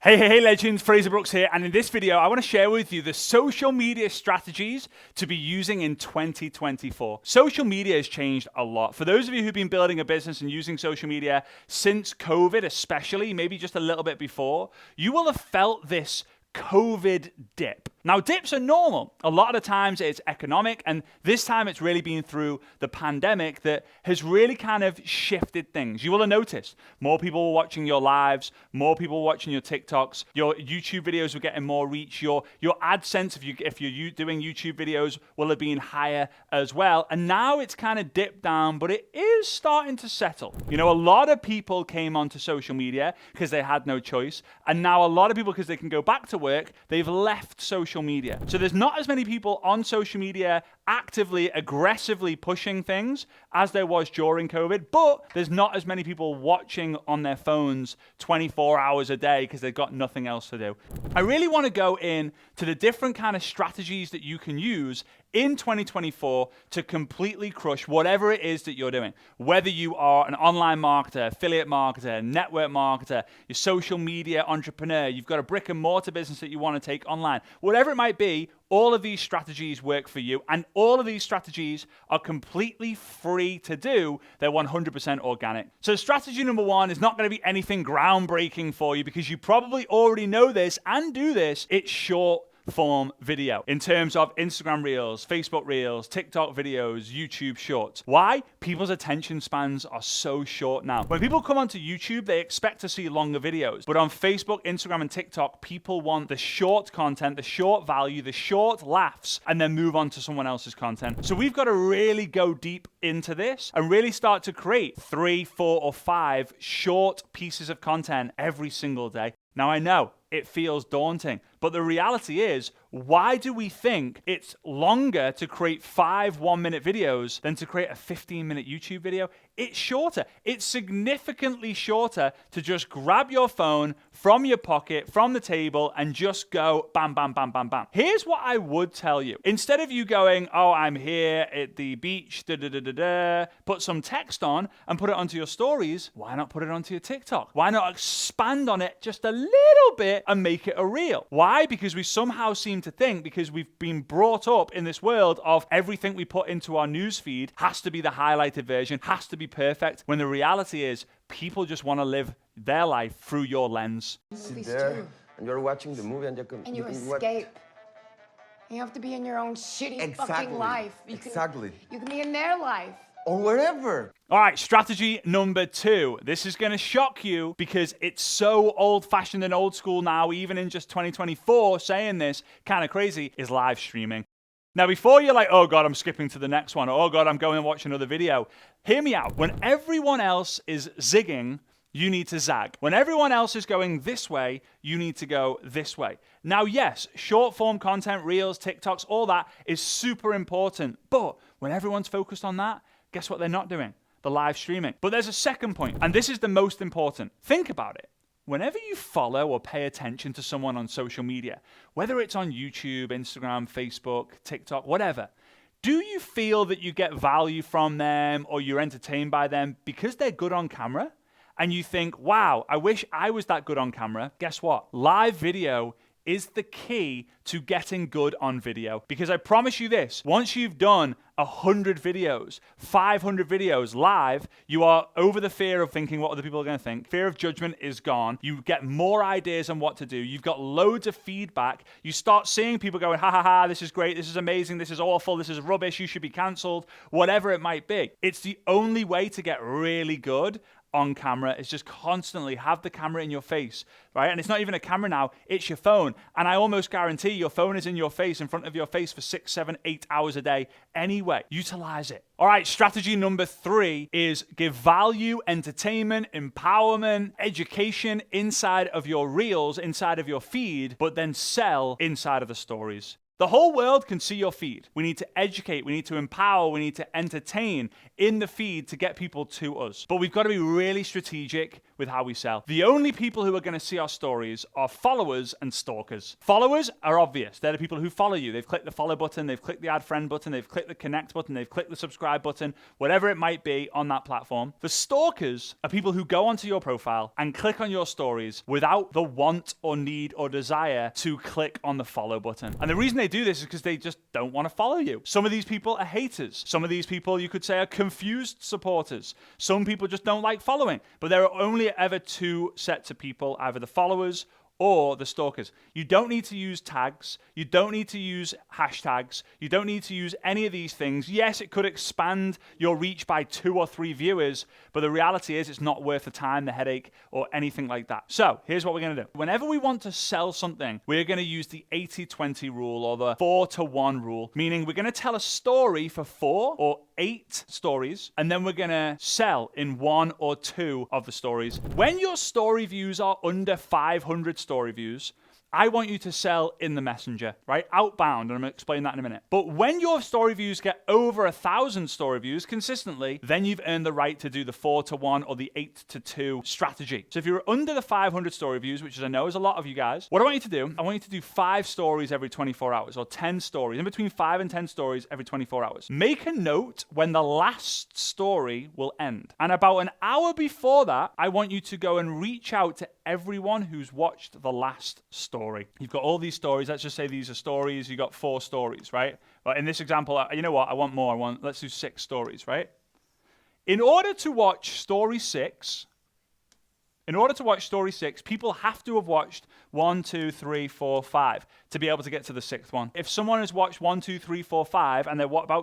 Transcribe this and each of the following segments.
Hey legends, Fraser Brooks here, and in this video I want to share with you the social media strategies to be using in 2024. Social media has changed a lot. For those of you who've been building a business and using social media since COVID especially, maybe just a little bit before, you will have felt this COVID dip. Now, dips are normal. A lot of the times it's economic, and this time it's really been through the pandemic that has really kind of shifted things. You will have noticed more people were watching your lives, more people were watching your TikToks, your YouTube videos were getting more reach, your AdSense, if you're doing YouTube videos, will have been higher as well. And now it's kind of dipped down, but it is starting to settle. You know, a lot of people came onto social media because they had no choice, and now a lot of people, because they can go back to work, they've left social media. So there's not as many people on social media actively, aggressively pushing things as there was during COVID, but there's not as many people watching on their phones 24 hours a day because they've got nothing else to do. I really want to go in to the different kind of strategies that you can use in 2024 to completely crush whatever it is that you're doing. Whether you are an online marketer, affiliate marketer, network marketer, your social media entrepreneur, you've got a brick and mortar business that you want to take online, whatever it might be, all of these strategies work for you, and all of these strategies are completely free to do. They're 100% organic. So strategy number one is not going to be anything groundbreaking for you because you probably already know this and do this. It's short form video in terms of Instagram Reels, Facebook Reels, TikTok videos, YouTube Shorts. Why? People's attention spans are so short now. When people come onto YouTube, they expect to see longer videos. But on Facebook, Instagram, and TikTok, people want the short content, the short value, the short laughs, and then move on to someone else's content. So we've got to really go deep into this and really start to create 3, 4, or 5 short pieces of content every single day. Now, I know it feels daunting, but the reality is, why do we think it's longer to create 5 one-minute videos than to create a 15-minute YouTube video? It's shorter. It's significantly shorter to just grab your phone from your pocket, from the table, and just go bam, bam, bam, bam, bam. Here's what I would tell you. Instead of you going, oh, I'm here at the beach, put some text on and put it onto your stories, why not put it onto your TikTok? Why not expand on it just a little bit and make it a reel? Why? Because we somehow seem to think, because we've been brought up in this world of everything we put into our news feed has to be the highlighted version, has to be perfect, when the reality is people just want to live their life through your lens. Sit there and you're watching the movie and you escape. You have to be in your own shitty fucking life. You can be in their life. Or wherever. All right, strategy number 2. This is going to shock you because it's so old-fashioned and old school now, even in just 2024, saying this, kind of crazy, is live streaming. Now, before you're like, oh God, I'm skipping to the next one, or oh God, I'm going and watch another video, hear me out. When everyone else is zigging, you need to zag. When everyone else is going this way, you need to go this way. Now, yes, short form content, Reels, TikToks, all that is super important. But when everyone's focused on that, guess what they're not doing? The live streaming. But there's a second point, and this is the most important. Think about it. Whenever you follow or pay attention to someone on social media, whether it's on YouTube, Instagram, Facebook, TikTok, whatever, do you feel that you get value from them or you're entertained by them because they're good on camera? And you think, wow, I wish I was that good on camera. Guess what? Live video is the key to getting good on video. Because I promise you this, once you've done 100 videos, 500 videos live, you are over the fear of thinking what other people are going to think. Fear of judgment is gone. You get more ideas on what to do. You've got loads of feedback. You start seeing people going, ha ha ha, this is great, this is amazing, this is awful, this is rubbish, you should be cancelled, whatever it might be. It's the only way to get really good on camera is just constantly have the camera in your face, right? And it's not even a camera now, it's your phone. And I almost guarantee your phone is in your face, in front of your face for 6, 7, 8 hours a day anyway. Utilize it. All right, strategy number 3 is give value, entertainment, empowerment, education inside of your reels, inside of your feed, but then sell inside of the stories. The whole world can see your feed. We need to educate, we need to empower, we need to entertain in the feed to get people to us. But we've got to be really strategic with how we sell. The only people who are going to see our stories are followers and stalkers. Followers are obvious. They're the people who follow you. They've clicked the follow button, they've clicked the add friend button, they've clicked the connect button, they've clicked the subscribe button, whatever it might be on that platform. The stalkers are people who go onto your profile and click on your stories without the want or need or desire to click on the follow button. And the reason they do this is because they just don't want to follow you. Some of these people are haters. Some of these people, you could say, are confused supporters. Some people just don't like following. But there are only ever two sets of people, either the followers or the stalkers. You don't need to use tags. You don't need to use hashtags. You don't need to use any of these things. Yes, it could expand your reach by 2 or 3 viewers, but the reality is it's not worth the time, the headache, or anything like that. So here's what we're going to do. Whenever we want to sell something, we're going to use the 80-20 rule or the 4-to-1 rule, meaning we're going to tell a story for 4 or 8 stories, and then we're going to sell in 1 or 2 of the stories. When your story views are under 500 story views, I want you to sell in the messenger, right? Outbound, and I'm going to explain that in a minute. But when your story views get over 1,000 story views consistently, then you've earned the right to do the 4-to-1 or the 8-to-2 strategy. So if you're under the 500 story views, which I know is a lot of you guys, what I want you to do, I want you to do 5 stories every 24 hours or 10 stories, in between 5 and 10 stories every 24 hours. Make a note when the last story will end. And about an hour before that, I want you to go and reach out to everyone who's watched the last story. You've got all these stories. Let's just say these are stories. You got 4 stories, right? But in this example, you know what? I want more. Let's do 6 stories, right? In order to watch story 6, people have to have watched 1, 2, 3, 4, 5 to be able to get to the 6th one. If someone has watched 1, 2, 3, 4, 5, and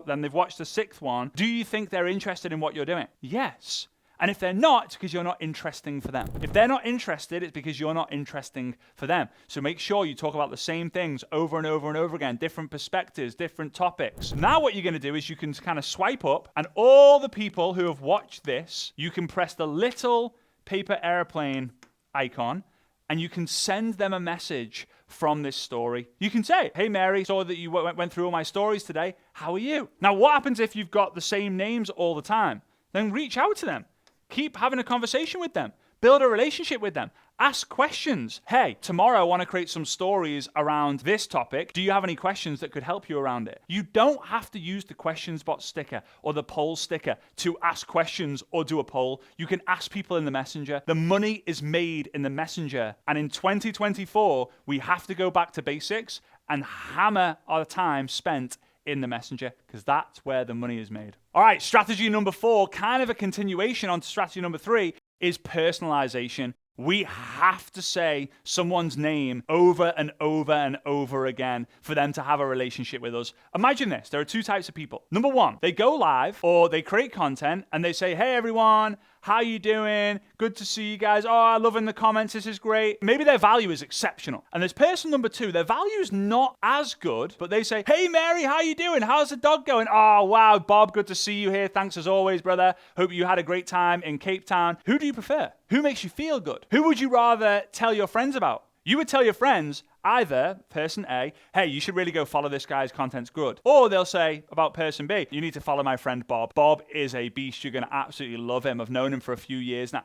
then they've watched the 6th one, do you think they're interested in what you're doing? Yes. And if they're not, it's because you're not interesting for them. If they're not interested, it's because you're not interesting for them. So make sure you talk about the same things over and over and over again, different perspectives, different topics. Now what you're going to do is you can kind of swipe up, and all the people who have watched this, you can press the little paper airplane icon, and you can send them a message from this story. You can say, hey Mary, saw that you went through all my stories today. How are you? Now what happens if you've got the same names all the time? Then reach out to them. Keep having a conversation with them. Build a relationship with them. Ask questions. Hey, tomorrow I want to create some stories around this topic. Do you have any questions that could help you around it? You don't have to use the questions bot sticker or the poll sticker to ask questions or do a poll. You can ask people in the messenger. The money is made in the messenger. And in 2024, we have to go back to basics and hammer our time spent in the messenger, because that's where the money is made. All right, strategy number 4, kind of a continuation on to strategy number 3, is personalization. We have to say someone's name over and over and over again for them to have a relationship with us. Imagine this. There are 2 types of people. Number 1, they go live or they create content and they say, hey everyone, how you doing? Good to see you guys. Oh, I love in the comments. This is great. Maybe their value is exceptional. And there's person number 2. Their value is not as good, but they say, hey, Mary, how you doing? How's the dog going? Oh, wow, Bob, good to see you here. Thanks as always, brother. Hope you had a great time in Cape Town. Who do you prefer? Who makes you feel good? Who would you rather tell your friends about? You would tell your friends, either person A, hey, you should really go follow this guy's content's good. Or they'll say about person B, you need to follow my friend Bob. Bob is a beast. You're going to absolutely love him. I've known him for a few years now.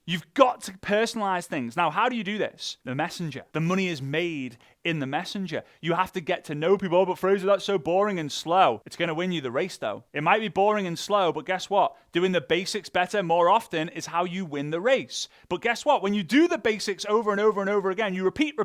You've got to personalize things. Now, how do you do this? The messenger. The money is made in the messenger. You have to get to know people. Oh, but Fraser, that's so boring and slow. It's going to win you the race, though. It might be boring and slow, but guess what? Doing the basics better more often is how you win the race. But guess what? When you do the basics over and over and over again, you repeat,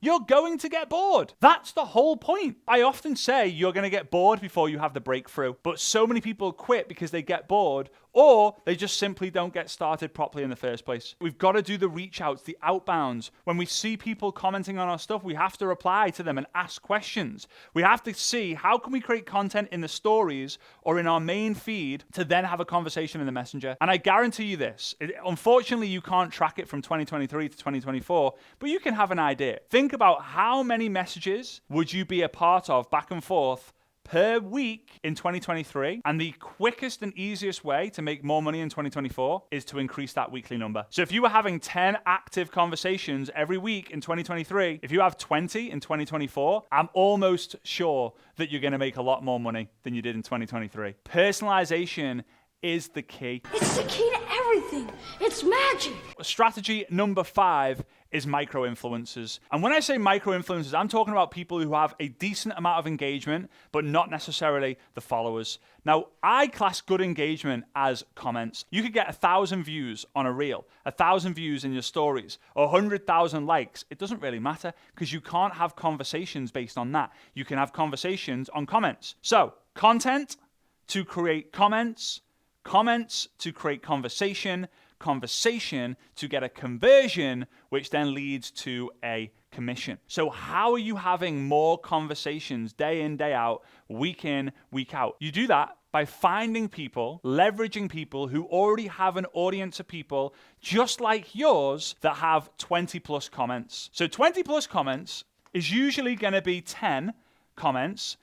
you're going to get bored. That's the whole point. I often say you're going to get bored before you have the breakthrough, but so many people quit because they get bored or they just simply don't get started properly in the first place. We've got to do the reach outs, the outbounds. When we see people commenting on our stuff, we have to reply to them and ask questions. We have to see how can we create content in the stories or in our main feed to then have a conversation in the messenger. And I guarantee you this, unfortunately you can't track it from 2023 to 2024, but you can have an idea. Think about how many messages would you be a part of back and forth per week in 2023. And the quickest and easiest way to make more money in 2024 is to increase that weekly number. So if you were having 10 active conversations every week in 2023, if you have 20 in 2024, I'm almost sure that you're going to make a lot more money than you did in 2023. Personalization is the key. It's the key to everything. It's magic. Strategy number 5 is micro-influencers. And when I say micro-influencers, I'm talking about people who have a decent amount of engagement, but not necessarily the followers. Now, I class good engagement as comments. You could get 1,000 views on a reel, 1,000 views in your stories, or 100,000 likes. It doesn't really matter because you can't have conversations based on that. You can have conversations on comments. So, content to create comments, comments to create conversation, conversation to get a conversion, which then leads to a commission. So how are you having more conversations day in, day out, week in, week out? You do that by finding people, leveraging people who already have an audience of people just like yours that have 20 plus comments. So 20 plus comments is usually going to be 10 comments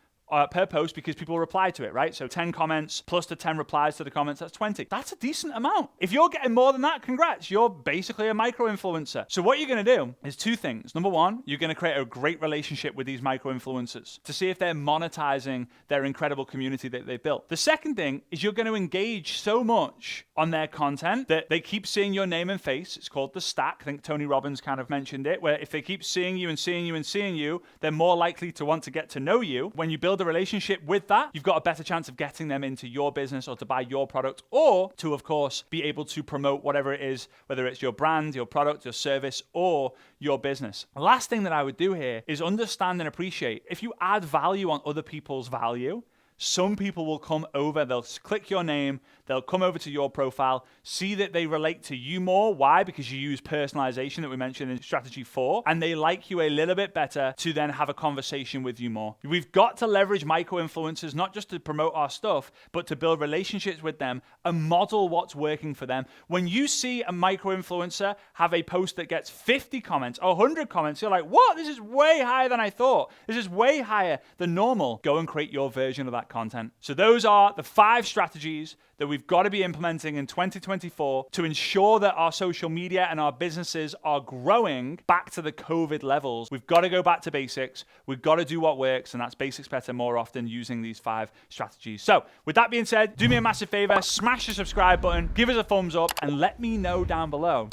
per post because people reply to it, right? So 10 comments plus the 10 replies to the comments, that's 20. That's a decent amount. If you're getting more than that, congrats. You're basically a micro-influencer. So what you're going to do is 2 things. Number 1, you're going to create a great relationship with these micro-influencers to see if they're monetizing their incredible community that they built. The second thing is you're going to engage so much on their content that they keep seeing your name and face. It's called the stack. I think Tony Robbins kind of mentioned it, where if they keep seeing you and seeing you and seeing you, they're more likely to want to get to know you. When you build a relationship with that, you've got a better chance of getting them into your business or to buy your product or to, of course, be able to promote whatever it is, whether it's your brand, your product, your service, or your business. The last thing that I would do here is understand and appreciate if you add value on other people's value, some people will come over, they'll click your name, they'll come over to your profile, see that they relate to you more. Why? Because you use personalization that we mentioned in strategy 4, and they like you a little bit better to then have a conversation with you more. We've got to leverage micro-influencers, not just to promote our stuff, but to build relationships with them and model what's working for them. When you see a micro-influencer have a post that gets 50 comments or 100 comments, you're like, what? This is way higher than I thought. This is way higher than normal. Go and create your version of that content. So those are the 5 strategies that we've got to be implementing in 2024 to ensure that our social media and our businesses are growing back to the COVID levels. We've got to go back to basics. We've got to do what works, and that's basics better more often using these 5 strategies. So with that being said, do me a massive favor, smash the subscribe button, give us a thumbs up, and let me know down below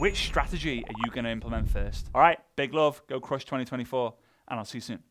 which strategy are you going to implement first. All right, big love, go crush 2024, and I'll see you soon.